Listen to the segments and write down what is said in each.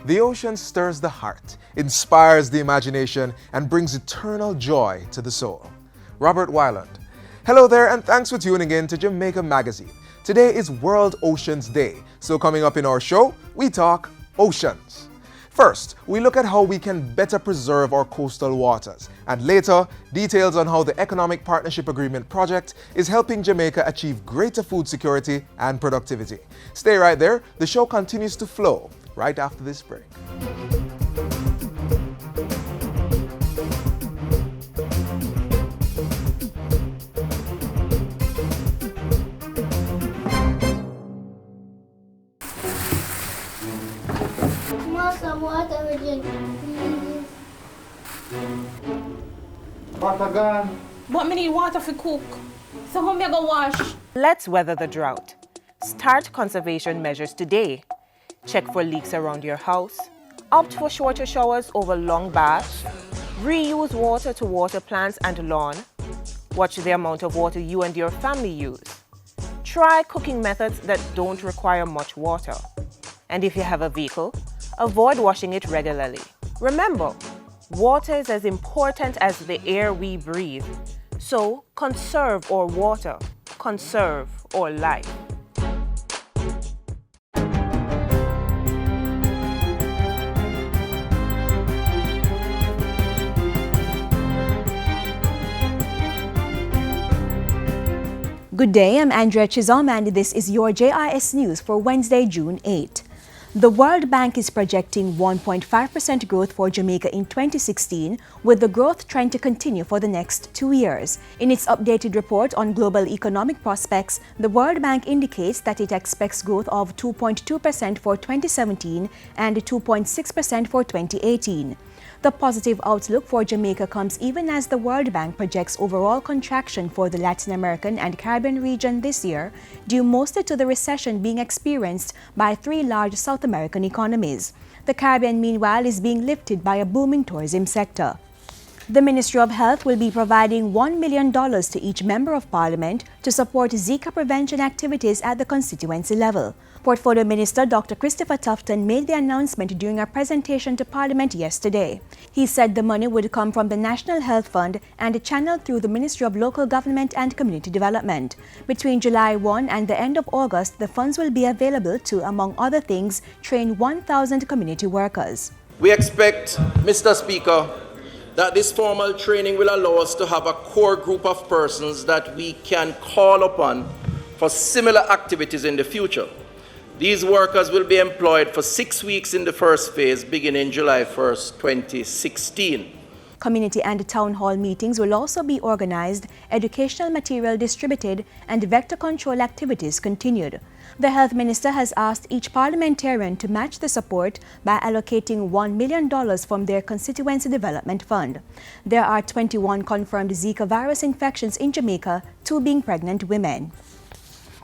The ocean stirs the heart, inspires the imagination, and brings eternal joy to the soul. Robert Weiland. Hello there, and thanks for tuning in to Jamaica Magazine. Today is World Oceans Day, so coming up in our show, we talk oceans. First, we look at how we can better preserve our coastal waters, and later, details on how the Economic Partnership Agreement project is helping Jamaica achieve greater food security and productivity. Stay right there, the show continues to flow right after this break. Some water we drink, please. Water gone. But me need water for cook. So how me go wash? Let's weather the drought. Start conservation measures today. Check for leaks around your house. Opt for shorter showers over long baths. Reuse water to water plants and lawn. Watch the amount of water you and your family use. Try cooking methods that don't require much water. And if you have a vehicle, avoid washing it regularly. Remember, water is as important as the air we breathe. So conserve our water, conserve our life. Good day, I'm Andrea Chizom and this is your JIS News for Wednesday, June 8. The World Bank is projecting 1.5% growth for Jamaica in 2016, with the growth trend to continue for the next 2 years. In its updated report on global economic prospects, the World Bank indicates that it expects growth of 2.2% for 2017 and 2.6% for 2018. The positive outlook for Jamaica comes even as the World Bank projects overall contraction for the Latin American and Caribbean region this year, due mostly to the recession being experienced by 3 large South American economies. The Caribbean, meanwhile, is being lifted by a booming tourism sector. The Ministry of Health will be providing $1 million to each Member of Parliament to support Zika prevention activities at the constituency level. Portfolio Minister Dr. Christopher Tufton made the announcement during a presentation to Parliament yesterday. He said the money would come from the National Health Fund and channeled through the Ministry of Local Government and Community Development. Between July 1 and the end of August, the funds will be available to, among other things, train 1,000 community workers. We expect, Mr. Speaker, that this formal training will allow us to have a core group of persons that we can call upon for similar activities in the future. These workers will be employed for 6 weeks in the first phase, beginning July 1st, 2016. Community and town hall meetings will also be organized, educational material distributed, and vector control activities continued. The Health Minister has asked each parliamentarian to match the support by allocating $1 million from their Constituency Development Fund. There are 21 confirmed Zika virus infections in Jamaica, 2 being pregnant women.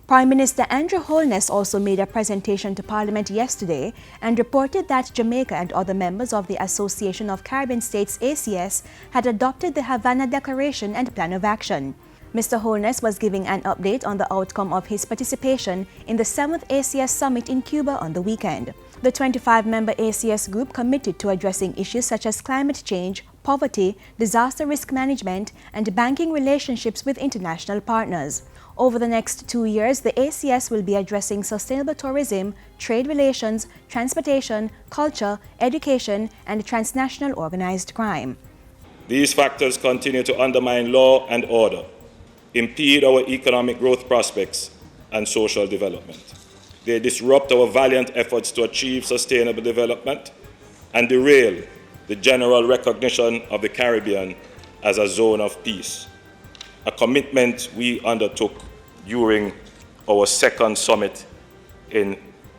Prime Minister Andrew Holness also made a presentation to Parliament yesterday and reported that Jamaica and other members of the Association of Caribbean States ACS had adopted the Havana Declaration and Plan of Action. Mr. Holness was giving an update on the outcome of his participation in the 7th ACS Summit in Cuba on the weekend. The 25-member ACS group committed to addressing issues such as climate change, poverty, disaster risk management, and banking relationships with international partners. Over the next 2 years, the ACS will be addressing sustainable tourism, trade relations, transportation, culture, education, and transnational organized crime. These factors continue to undermine law and order, impede our economic growth prospects and social development. They disrupt our valiant efforts to achieve sustainable development and derail the general recognition of the Caribbean as a zone of peace, a commitment we undertook during our second summit in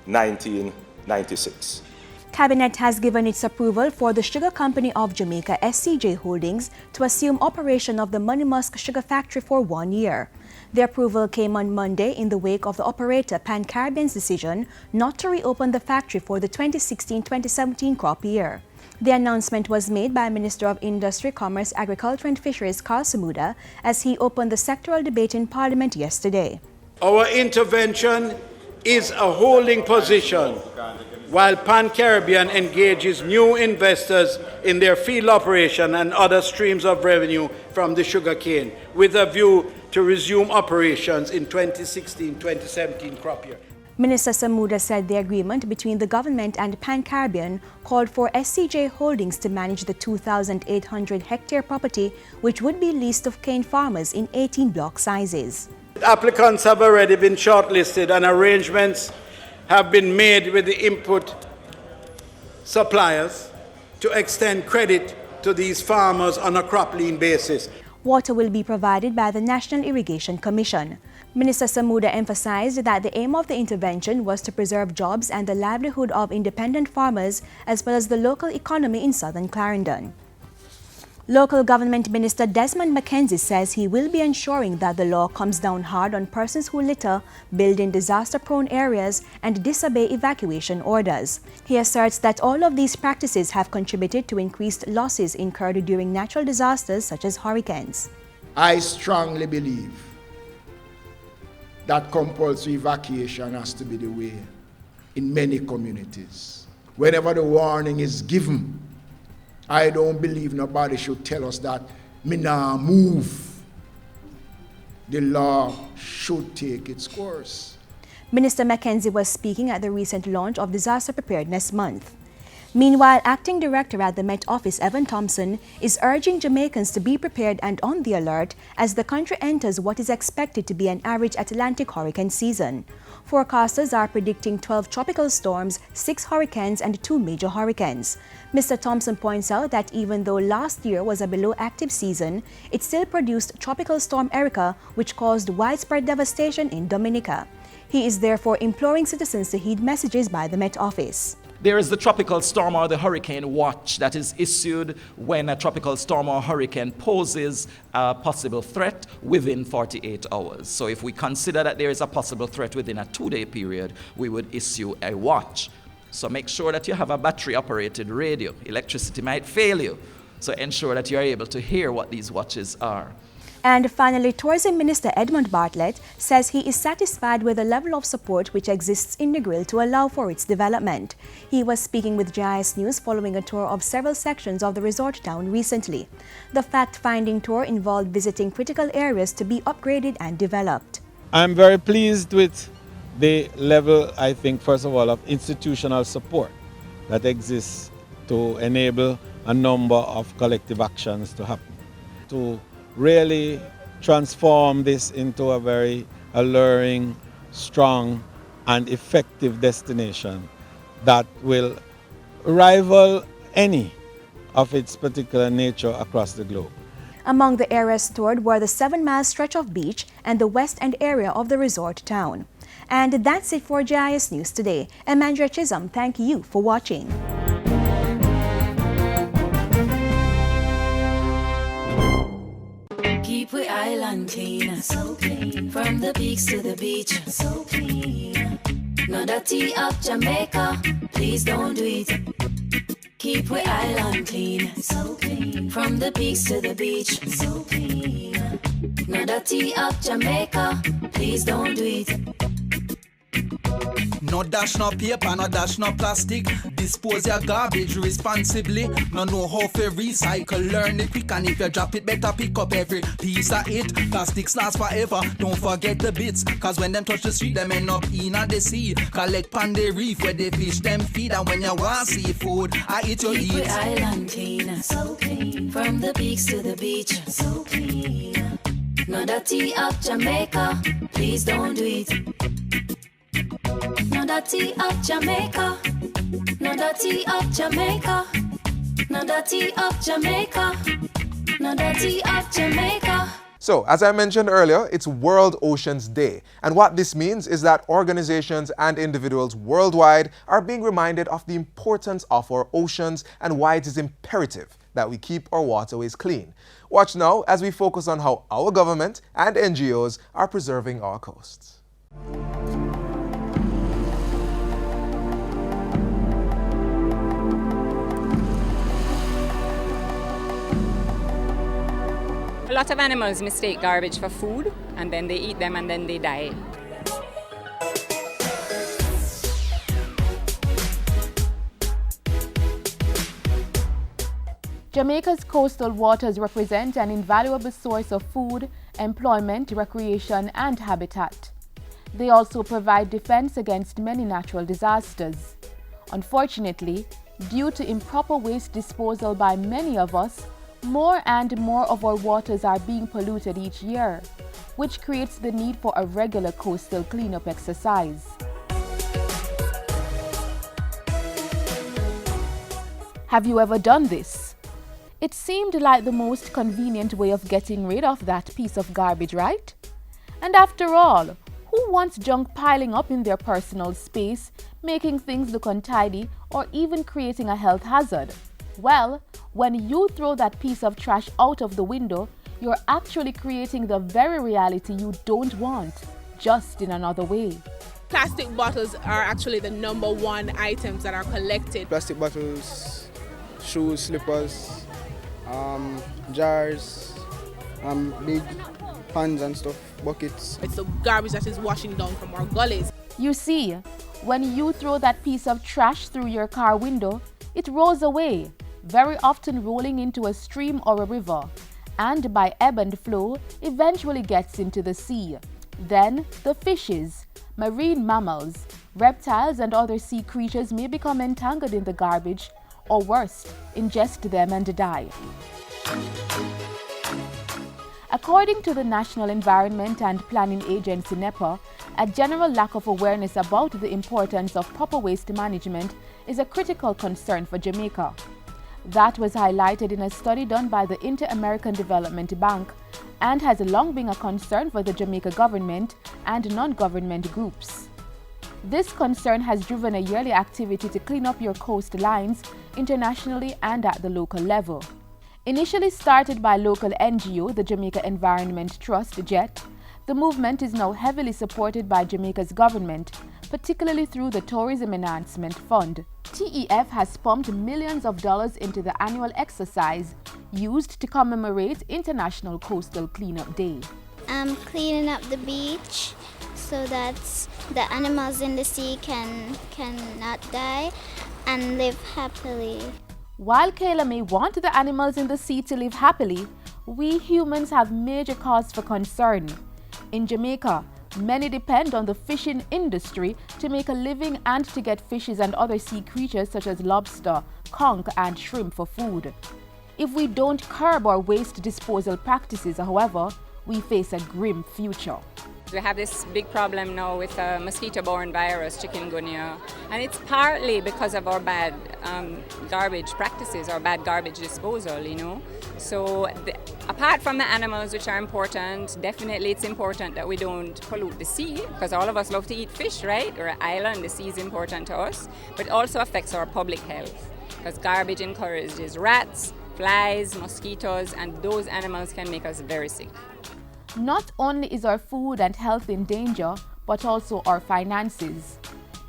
1996. Cabinet has given its approval for the Sugar Company of Jamaica SCJ Holdings to assume operation of the Money Musk Sugar Factory for 1 year. The approval came on Monday in the wake of the operator Pan Caribbean's decision not to reopen the factory for the 2016-2017 crop year. The announcement was made by Minister of Industry, Commerce, Agriculture and Fisheries Carl Samuda as he opened the sectoral debate in Parliament yesterday. Our intervention is a holding position while Pan-Caribbean engages new investors in their field operation and other streams of revenue from the sugarcane, with a view to resume operations in 2016-2017 crop year. Minister Samuda said the agreement between the government and Pan-Caribbean called for SCJ Holdings to manage the 2,800-hectare property, which would be leased to cane farmers in 18 block sizes. Applicants have already been shortlisted and arrangements have been made with the input suppliers to extend credit to these farmers on a crop lien basis. Water will be provided by the National Irrigation Commission. Minister Samuda emphasized that the aim of the intervention was to preserve jobs and the livelihood of independent farmers as well as the local economy in southern Clarendon. Local Government Minister Desmond Mackenzie says he will be ensuring that the law comes down hard on persons who litter, build in disaster-prone areas, and disobey evacuation orders. He asserts that all of these practices have contributed to increased losses incurred during natural disasters such as hurricanes. I strongly believe that compulsory evacuation has to be the way in many communities. Whenever the warning is given, I don't believe nobody should tell us that me nah move. The law should take its course. Minister Mackenzie was speaking at the recent launch of Disaster Preparedness Month. Meanwhile, Acting Director at the Met Office, Evan Thompson, is urging Jamaicans to be prepared and on the alert as the country enters what is expected to be an average Atlantic hurricane season. Forecasters are predicting 12 tropical storms, 6 hurricanes, and 2 major hurricanes. Mr. Thompson points out that even though last year was a below-active season, it still produced Tropical Storm Erica, which caused widespread devastation in Dominica. He is therefore imploring citizens to heed messages by the Met Office. There is the tropical storm or the hurricane watch that is issued when a tropical storm or hurricane poses a possible threat within 48 hours. So if we consider that there is a possible threat within a 2-day period, we would issue a watch. So make sure that you have a battery-operated radio. Electricity might fail you, so ensure that you are able to hear what these watches are. And finally, Tourism Minister Edmund Bartlett says he is satisfied with the level of support which exists in Negril to allow for its development. He was speaking with GIS News following a tour of several sections of the resort town recently. The fact-finding tour involved visiting critical areas to be upgraded and developed. I'm very pleased with the level, I think, first of all, of institutional support that exists to enable a number of collective actions to happen, to really transform this into a very alluring, strong, and effective destination that will rival any of its particular nature across the globe. Among the areas toured were the 7-mile stretch of beach and the West End area of the resort town. And that's it for GIS News today. I'm Andrea Chisholm. Thank you for watching. Keep we island clean, so clean. From the peaks to the beach, so clean. No dirty up Jamaica, please don't do it. Keep we island clean, so clean. From the peaks to the beach, so clean. No dirty up Jamaica, please don't do it. No dash no paper, no dash no plastic. Dispose your garbage responsibly. No know how to recycle, learn it quick. And if you drop it, better pick up every piece of it. Plastics last forever, don't forget the bits. Cause when them touch the street, them end up in the sea. Collect pan the reef where the fish them feed. And when you want seafood, I eat your Keep eat. we island clean, so clean. From the peaks to the beach, so clean. No dirty up Jamaica, please don't do it. No dirty up Jamaica, no dirty up Jamaica, no dirty up Jamaica, no dirty up Jamaica. So, as I mentioned earlier, it's World Oceans Day. And what this means is that organizations and individuals worldwide are being reminded of the importance of our oceans and why it is imperative that we keep our waterways clean. Watch now as we focus on how our government and NGOs are preserving our coasts. A lot of animals mistake garbage for food, and then they eat them and then they die. Jamaica's coastal waters represent an invaluable source of food, employment, recreation, and habitat. They also provide defense against many natural disasters. Unfortunately, due to improper waste disposal by many of us, more and more of our waters are being polluted each year, which creates the need for a regular coastal cleanup exercise. Have you ever done this? It seemed like the most convenient way of getting rid of that piece of garbage, right? And after all, who wants junk piling up in their personal space, making things look untidy, or even creating a health hazard? Well, when you throw that piece of trash out of the window, you're actually creating the very reality you don't want, just in another way. Plastic bottles are actually the #1 items that are collected. Plastic bottles, shoes, slippers, jars, big pans and stuff, buckets. It's the garbage that is washing down from our gullies. You see, when you throw that piece of trash through your car window, it rolls away, very often rolling into a stream or a river, and by ebb and flow, eventually gets into the sea. Then, the fishes, marine mammals, reptiles, and other sea creatures may become entangled in the garbage, or worse, ingest them and die. According to the National Environment and Planning Agency (NEPA), a general lack of awareness about the importance of proper waste management is a critical concern for Jamaica. That was highlighted in a study done by the Inter-American Development Bank and has long been a concern for the Jamaica government and non-government groups. This concern has driven a yearly activity to clean up your coastlines internationally and at the local level. Initially started by local NGO, the Jamaica Environment Trust, JET, the movement is now heavily supported by Jamaica's government, particularly through the Tourism Enhancement Fund. TEF has pumped millions of dollars into the annual exercise used to commemorate International Coastal Cleanup Day. I'm cleaning up the beach so that the animals in the sea cannot die and live happily. While Kayla may want the animals in the sea to live happily, we humans have major cause for concern. In Jamaica, many depend on the fishing industry to make a living and to get fishes and other sea creatures such as lobster, conch, and shrimp for food. If we don't curb our waste disposal practices, however, we face a grim future. We have this big problem now with a mosquito-borne virus, chikungunya, and it's partly because of our bad garbage practices, or bad garbage disposal, So apart from the animals, which are important, definitely it's important that we don't pollute the sea, because all of us love to eat fish, right? We're an island, the sea is important to us, but it also affects our public health, because garbage encourages rats, flies, mosquitoes, and those animals can make us very sick. Not only is our food and health in danger, but also our finances.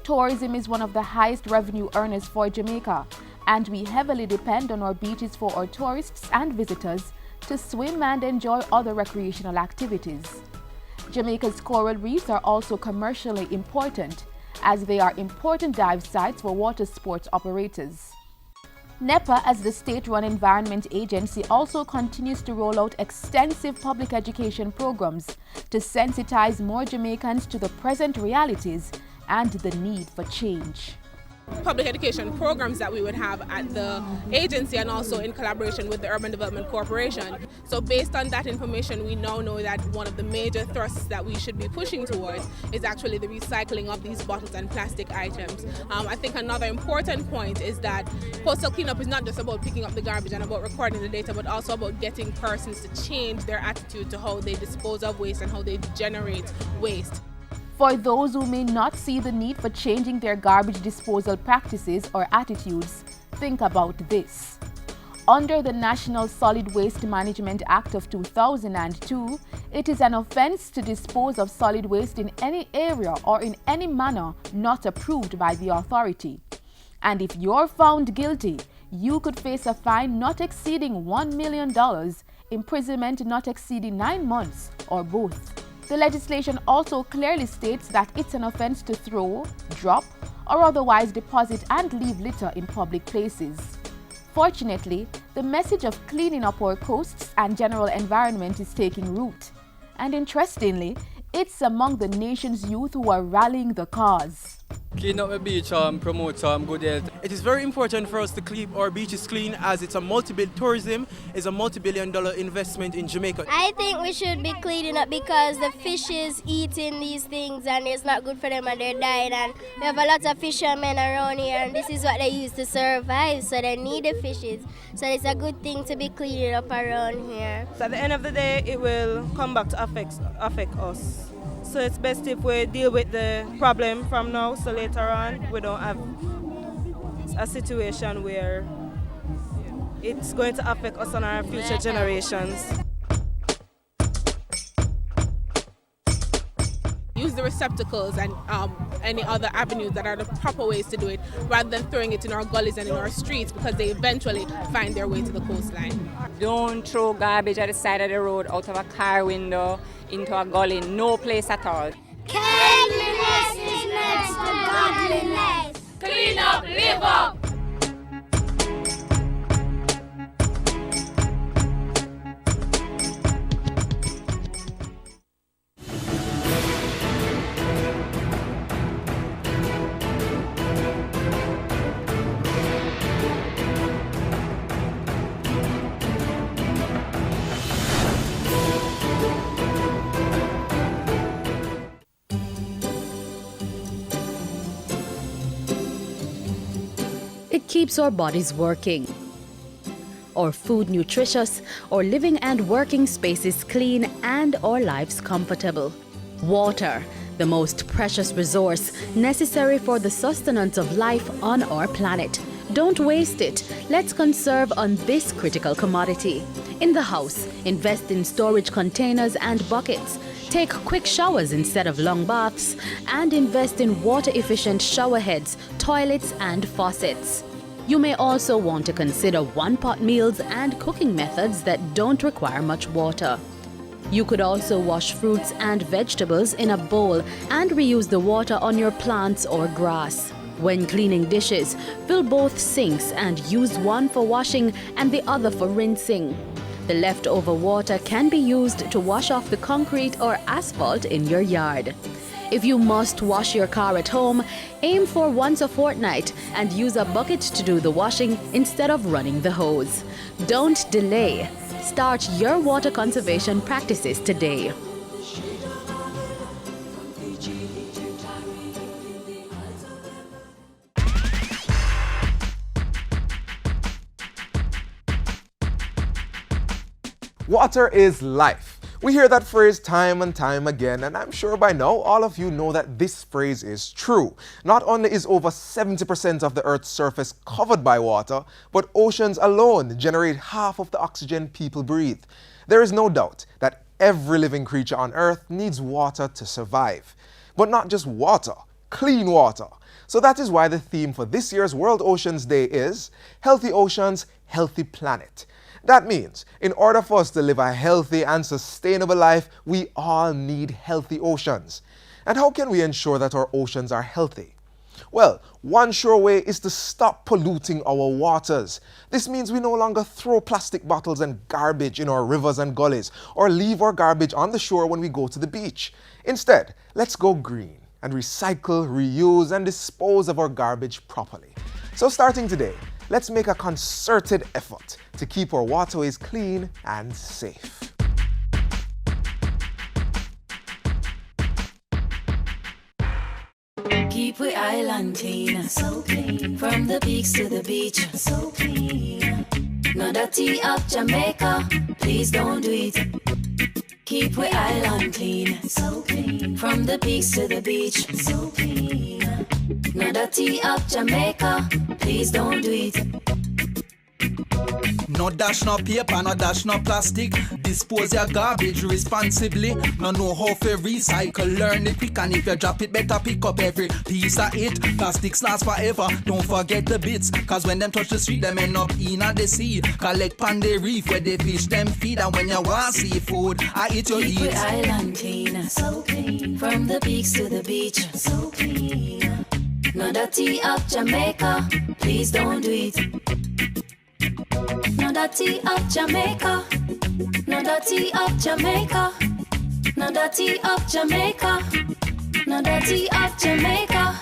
Tourism is one of the highest revenue earners for Jamaica, and we heavily depend on our beaches for our tourists and visitors to swim and enjoy other recreational activities. Jamaica's coral reefs are also commercially important, as they are important dive sites for water sports operators. NEPA, as the state-run environment agency, also continues to roll out extensive public education programs to sensitize more Jamaicans to the present realities and the need for change. Public education programs that we would have at the agency and also in collaboration with the Urban Development Corporation. So based on that information, we now know that one of the major thrusts that we should be pushing towards is actually the recycling of these bottles and plastic items. I think another important point is that coastal cleanup is not just about picking up the garbage and about recording the data, but also about getting persons to change their attitude to how they dispose of waste and how they generate waste. For those who may not see the need for changing their garbage disposal practices or attitudes, think about this. Under the National Solid Waste Management Act of 2002, it is an offense to dispose of solid waste in any area or in any manner not approved by the authority. And if you're found guilty, you could face a fine not exceeding $1 million, imprisonment not exceeding 9 months, or both. The legislation also clearly states that it's an offense to throw, drop, or otherwise deposit and leave litter in public places. Fortunately, the message of cleaning up our coasts and general environment is taking root. And interestingly, it's among the nation's youth who are rallying the cause. Clean up the beach, promote good health. It is very important for us to keep our beaches clean, as it's a tourism is a multi-billion-dollar investment in Jamaica. I think we should be cleaning up because the fishes eating these things and it's not good for them and they're dying, and we have a lot of fishermen around here and this is what they use to survive, so they need the fishes. So it's a good thing to be cleaning up around here. So at the end of the day, it will come back to affect us. So it's best if we deal with the problem from now, so later on we don't have a situation where it's going to affect us and our future generations. Use the receptacles and any other avenues that are the proper ways to do it, rather than throwing it in our gullies and in our streets, because they eventually find their way to the coastline. Don't throw garbage at the side of the road, out of a car window, into a gully, no place at all. Cleanliness is next to godliness. Clean up, live up. It keeps our bodies working, our food nutritious, our living and working spaces clean, and our lives comfortable. Water, the most precious resource necessary for the sustenance of life on our planet. Don't waste it. Let's conserve on this critical commodity. In the house, invest in storage containers and buckets. Take quick showers instead of long baths, and invest in water-efficient shower heads, toilets, and faucets. You may also want to consider one-pot meals and cooking methods that don't require much water. You could also wash fruits and vegetables in a bowl and reuse the water on your plants or grass. When cleaning dishes, fill both sinks and use one for washing and the other for rinsing. The leftover water can be used to wash off the concrete or asphalt in your yard. If you must wash your car at home, aim for once a fortnight and use a bucket to do the washing instead of running the hose. Don't delay. Start your water conservation practices today. Water is life. We hear that phrase time and time again, and I'm sure by now all of you know that this phrase is true. Not only is over 70% of the Earth's surface covered by water, but oceans alone generate half of the oxygen people breathe. There is no doubt that every living creature on Earth needs water to survive. But not just water, clean water. So that is why the theme for this year's World Oceans Day is Healthy Oceans, Healthy Planet. That means, in order for us to live a healthy and sustainable life, we all need healthy oceans. And how can we ensure that our oceans are healthy? Well, one sure way is to stop polluting our waters. This means we no longer throw plastic bottles and garbage in our rivers and gullies, or leave our garbage on the shore when we go to the beach. Instead, let's go green and recycle, reuse, and dispose of our garbage properly. So starting today, let's make a concerted effort to keep our waterways clean and safe. Keep we island clean, so clean. From the peaks to the beach, so clean. No dirty up Jamaica, please don't do it. Keep we island clean, so clean. From the peaks to the beach, so clean. No dirty up Jamaica, please don't do it. No dash, no paper, no dash, no plastic. Dispose your garbage responsibly. No know how to recycle, learn it quick. And if you drop it, better pick up every piece of it. Plastics last forever, don't forget the bits. Cause when them touch the street, them end up in the sea. Collect pan the reef where they fish them feed. And when you want seafood, I eat your Keep eat. the island clean, so clean. From the peaks to the beach, so clean. No dirty up Jamaica, please don't do it. Another tea of Jamaica. Another tea of Jamaica. Another tea of Jamaica. Another tea of Jamaica.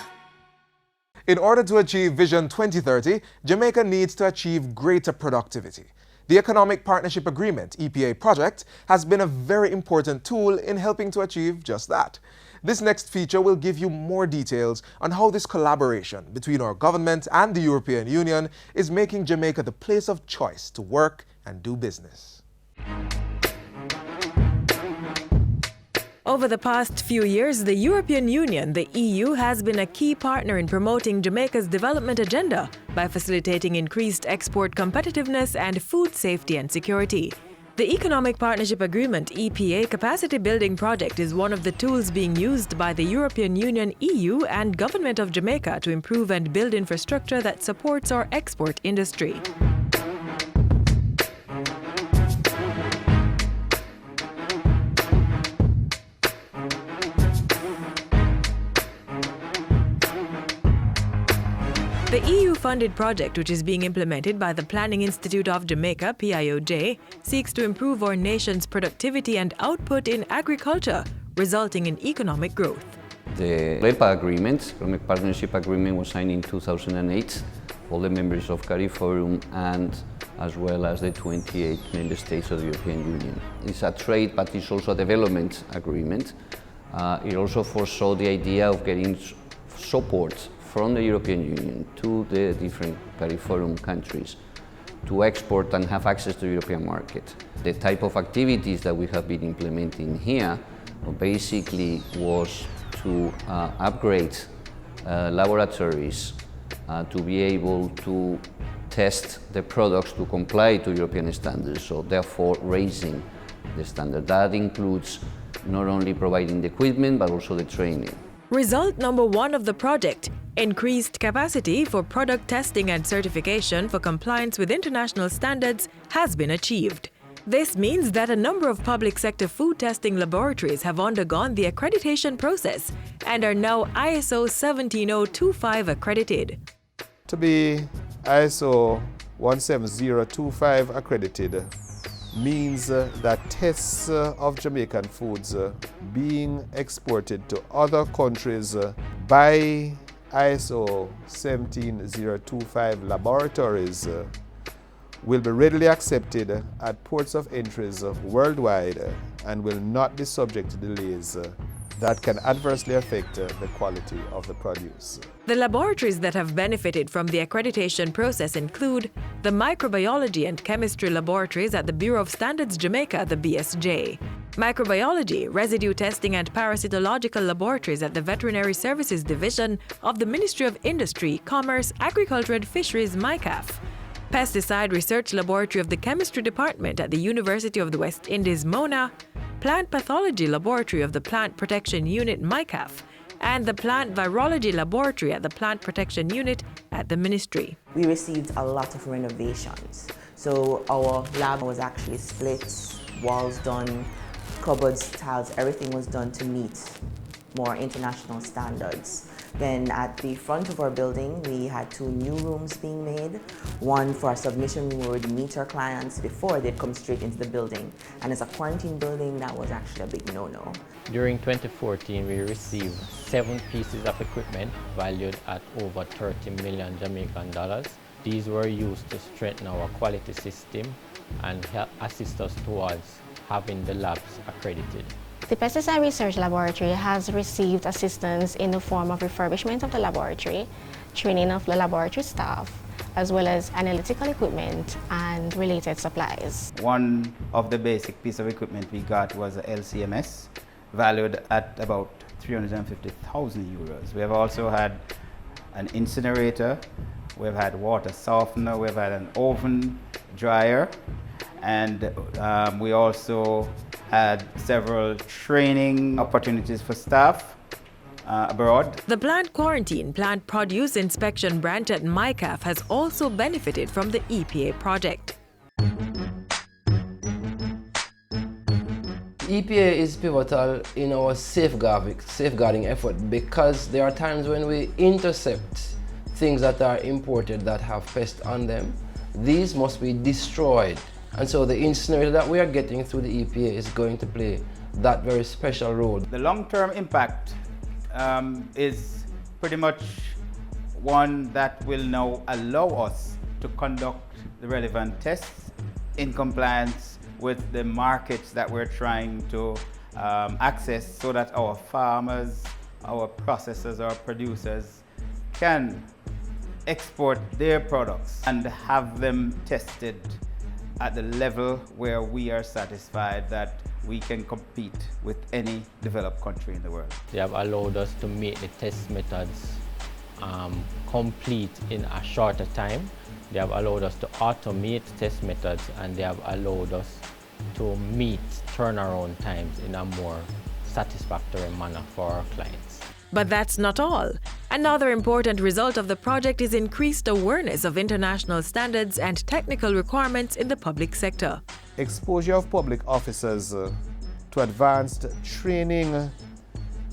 In order to achieve Vision 2030, Jamaica needs to achieve greater productivity. The Economic Partnership Agreement, EPA project, has been a very important tool in helping to achieve just that. This next feature will give you more details on how this collaboration between our government and the European Union is making Jamaica the place of choice to work and do business. Over the past few years, the European Union, the EU, has been a key partner in promoting Jamaica's development agenda by facilitating increased export competitiveness and food safety and security. The Economic Partnership Agreement, EPA, capacity building project is one of the tools being used by the European Union, EU, and Government of Jamaica to improve and build infrastructure that supports our export industry. The EU-funded project, which is being implemented by the Planning Institute of Jamaica, PIOJ, seeks to improve our nation's productivity and output in agriculture, resulting in economic growth. The EPA agreement, Economic Partnership Agreement, was signed in 2008. All the members of CARIFORUM and as well as the 28 member states of the European Union. It's a trade, but it's also a development agreement. It also foresaw the idea of getting support from the European Union to the different CARIFORUM countries to export and have access to the European market. The type of activities that we have been implementing here basically was to upgrade laboratories to be able to test the products to comply to European standards, so therefore raising the standard. That includes not only providing the equipment but also the training. Result number one of the project: increased capacity for product testing and certification for compliance with international standards has been achieved. This means that a number of public sector food testing laboratories have undergone the accreditation process and are now ISO 17025 accredited. To be ISO 17025 accredited means that tests of Jamaican foods being exported to other countries by ISO 17025 laboratories will be readily accepted at ports of entries worldwide and will not be subject to delays that can adversely affect the quality of the produce. The laboratories that have benefited from the accreditation process include the Microbiology and Chemistry Laboratories at the Bureau of Standards Jamaica, the BSJ, Microbiology, Residue Testing and Parasitological Laboratories at the Veterinary Services Division of the Ministry of Industry, Commerce, Agriculture and Fisheries, MICAF, Pesticide Research Laboratory of the Chemistry Department at the University of the West Indies, MONA, Plant Pathology Laboratory of the Plant Protection Unit, MICAF, and the Plant Virology Laboratory at the Plant Protection Unit at the Ministry. We received a lot of renovations. So our lab was actually split, walls done, cupboards, tiles, everything was done to meet more international standards. Then at the front of our building, we had 2 new rooms being made. One for a submission room where we'd meet our clients before they'd come straight into the building. And as a quarantine building, that was actually a big no-no. During 2014, we received 7 pieces of equipment valued at over 30 million Jamaican dollars. These were used to strengthen our quality system and help assist us towards having the labs accredited. The Pesticide Research Laboratory has received assistance in the form of refurbishment of the laboratory, training of the laboratory staff, as well as analytical equipment and related supplies. One of the basic piece of equipment we got was a LCMS, valued at about 350,000 euros. We have also had an incinerator, we've had water softener, we've had an oven dryer, and we also had several training opportunities for staff abroad. The Plant Quarantine Plant Produce Inspection Branch at MICAF has also benefited from the EPA project. EPA is pivotal in our safeguarding effort because there are times when we intercept things that are imported that have pests on them. these must be destroyed. And so the incinerator that we are getting through the EPA is going to play that very special role. The long-term impact is pretty much one that will now allow us to conduct the relevant tests in compliance with the markets that we're trying to access, so that our farmers, our processors, our producers can export their products and have them tested at the level where we are satisfied that we can compete with any developed country in the world. They have allowed us to make the test methods complete in a shorter time. They have allowed us to automate test methods, and they have allowed us to meet turnaround times in a more satisfactory manner for our clients. But that's not all. Another important result of the project is increased awareness of international standards and technical requirements in the public sector. Exposure of public officers to advanced training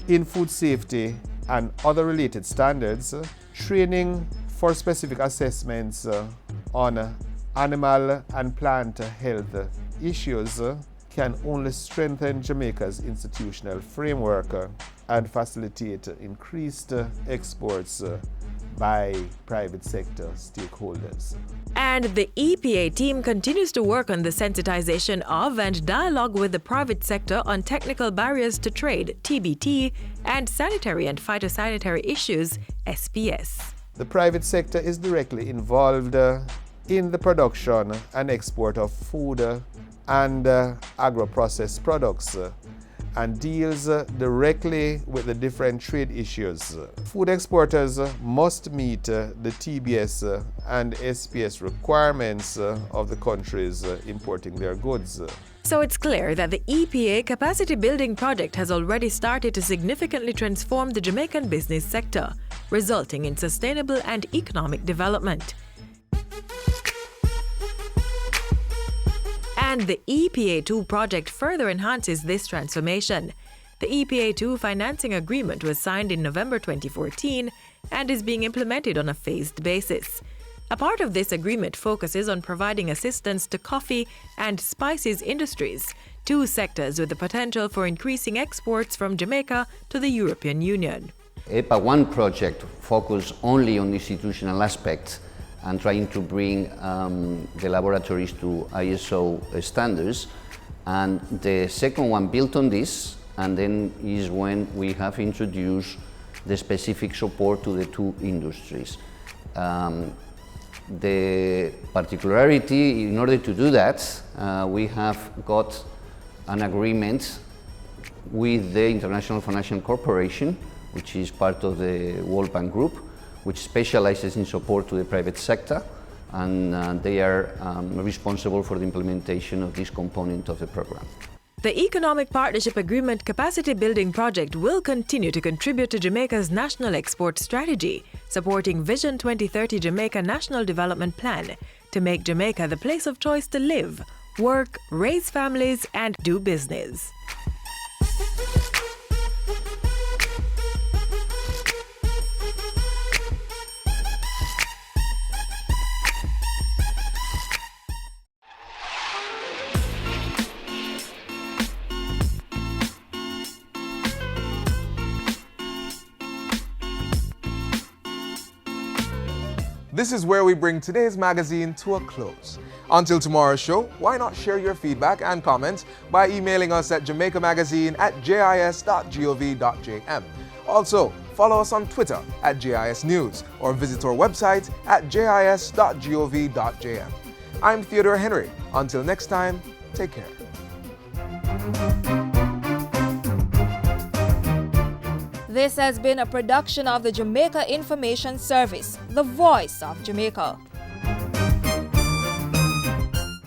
in food safety and other related standards, training for specific assessments on animal and plant health issues can only strengthen Jamaica's institutional framework and facilitate increased exports by private sector stakeholders. And the EPA team continues to work on the sensitization of and dialogue with the private sector on technical barriers to trade, TBT, and sanitary and phytosanitary issues, SPS. The private sector is directly involved in the production and export of food and agro-processed products and deals directly with the different trade issues. Food exporters must meet the TBS and SPS requirements of the countries importing their goods. So it's clear that the EPA capacity building project has already started to significantly transform the Jamaican business sector, resulting in sustainable and economic development. And the EPA2 project further enhances this transformation. The EPA2 financing agreement was signed in November 2014 and is being implemented on a phased basis. A part of this agreement focuses on providing assistance to coffee and spices industries, two sectors with the potential for increasing exports from Jamaica to the European Union. EPA 1 project focused only on institutional aspects and trying to bring the laboratories to ISO standards. And the second one built on this, and then is when we have introduced the specific support to the two industries. The particularity, in order to do that, we have got an agreement with the International Financial Corporation, which is part of the World Bank Group, which specializes in support to the private sector, and they are responsible for the implementation of this component of the program. The Economic Partnership Agreement Capacity Building Project will continue to contribute to Jamaica's national export strategy, supporting Vision 2030 Jamaica National Development Plan to make Jamaica the place of choice to live, work, raise families, and do business. This is where we bring today's magazine to a close. Until tomorrow's show, why not share your feedback and comments by emailing us at jamaicamagazine@jis.gov.jm. Also, follow us on Twitter at JIS News or visit our website at jis.gov.jm. I'm Theodore Henry. Until next time, take care. This has been a production of the Jamaica Information Service, the voice of Jamaica.